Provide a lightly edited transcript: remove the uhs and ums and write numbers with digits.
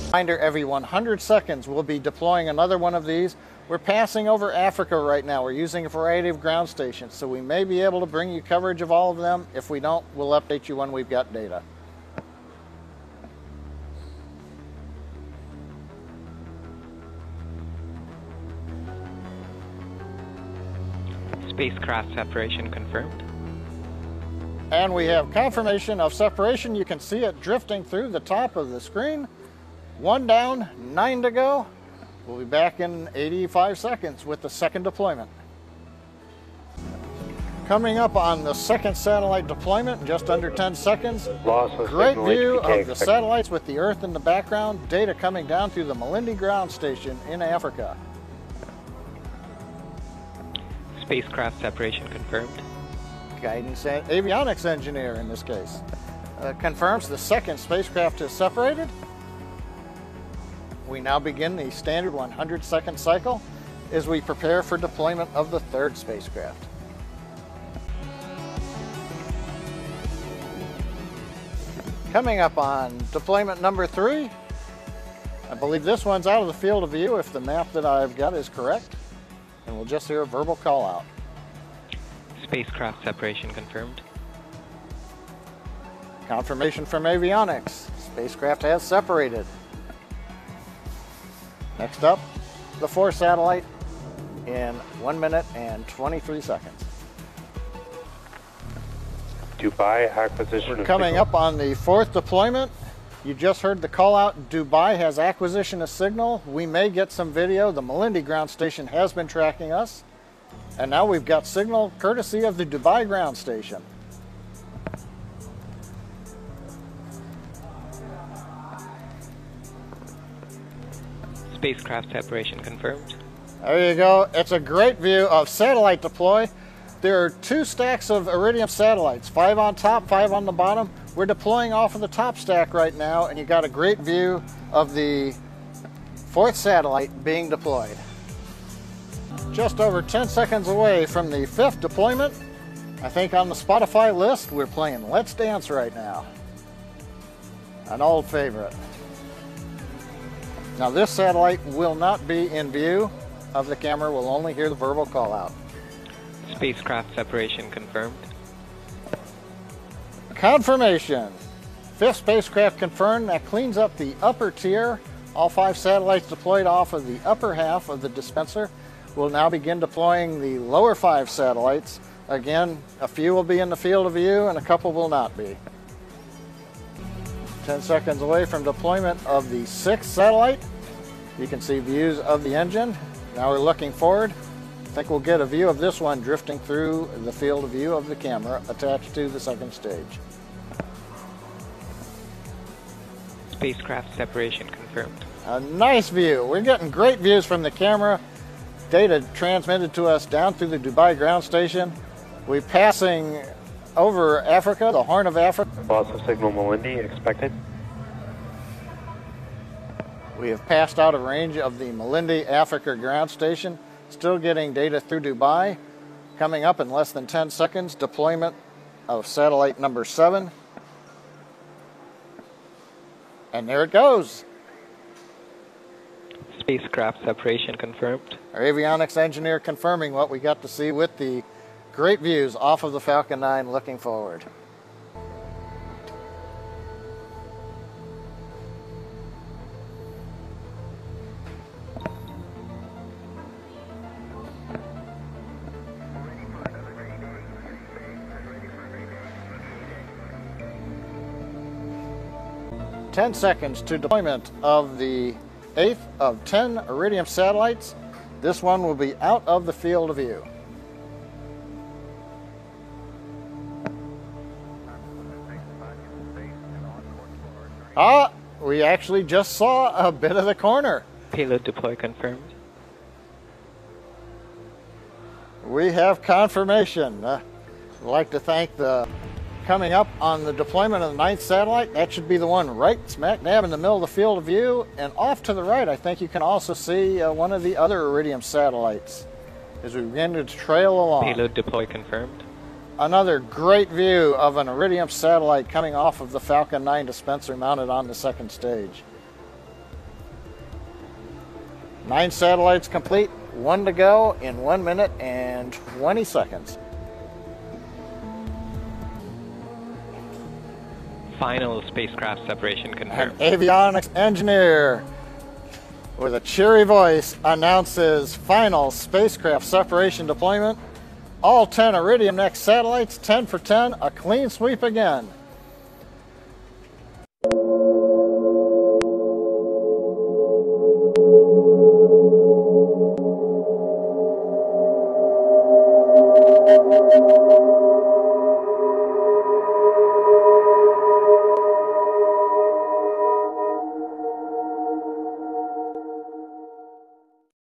Reminder, every 100 seconds we'll be deploying another one of these. We're passing over Africa right now. We're using a variety of ground stations, so we may be able to bring you coverage of all of them. If we don't, we'll update you when we've got data. Spacecraft separation confirmed. And we have confirmation of separation. You can see it drifting through the top of the screen. 1 down, 9 to go. We'll be back in 85 seconds with the second deployment. Coming up on the second satellite deployment in just under 10 seconds. Great view of the satellites with the Earth in the background. Data coming down through the Malindi ground station in Africa. Spacecraft separation confirmed. Guidance and avionics engineer in this case confirms the second spacecraft is separated. We now begin the standard 100-second cycle as we prepare for deployment of the third spacecraft. Coming up on deployment number 3, I believe this one's out of the field of view if the map that I've got is correct. And we'll just hear a verbal call out. Spacecraft separation confirmed. Confirmation from avionics. Spacecraft has separated. Next up, the fourth satellite in 1 minute and 23 seconds. Dubai acquisition. We're coming up on the fourth deployment. You just heard the call out. Dubai has acquisition of signal. We may get some video. The Malindi ground station has been tracking us. And now we've got signal courtesy of the Dubai ground station. Spacecraft separation confirmed. There you go. It's a great view of satellite deploy. There are 2 stacks of Iridium satellites, 5 on top, 5 on the bottom. We're deploying off of the top stack right now, and you got a great view of the 4th satellite being deployed. Just over 10 seconds away from the 5th deployment. I think on the Spotify list, we're playing Let's Dance right now. An old favorite. Now this satellite will not be in view of the camera. We'll only hear the verbal call out. Spacecraft separation confirmed. Confirmation. 5th spacecraft confirmed. That cleans up the upper tier. All 5 satellites deployed off of the upper half of the dispenser. We'll now begin deploying the lower 5 satellites. Again, a few will be in the field of view and a couple will not be. 10 seconds away from deployment of the 6th satellite. You can see views of the engine. Now we're looking forward. I think we'll get a view of this one drifting through the field of view of the camera attached to the second stage. Spacecraft separation confirmed. A nice view. We're getting great views from the camera. Data transmitted to us down through the Dubai ground station. We're passing over Africa, the Horn of Africa. Loss of signal Malindi expected. We have passed out of range of the Malindi Africa ground station. Still getting data through Dubai. Coming up in less than 10 seconds, deployment of satellite number 7. And there it goes. Spacecraft separation confirmed. Our avionics engineer confirming what we got to see with the great views off of the Falcon-9 looking forward. "10 seconds to deployment of the 8th of 10 Iridium satellites. This one will be out of the field of view." We actually just saw a bit of the corner. Payload deploy confirmed. We have confirmation. I'd like to thank the coming up on the deployment of the 9th satellite. That should be the one right smack dab in the middle of the field of view. And off to the right, I think you can also see one of the other Iridium satellites as we begin to trail along. Payload deploy confirmed. Another great view of an Iridium satellite coming off of the Falcon-9 dispenser mounted on the second stage. 9 satellites complete, 1 to go in 1 minute and 20 seconds. Final spacecraft separation An confirmed. avionics engineer with a cheery voice announces final spacecraft separation deployment. All 10 Iridium Next satellites, 10 for 10, a clean sweep again.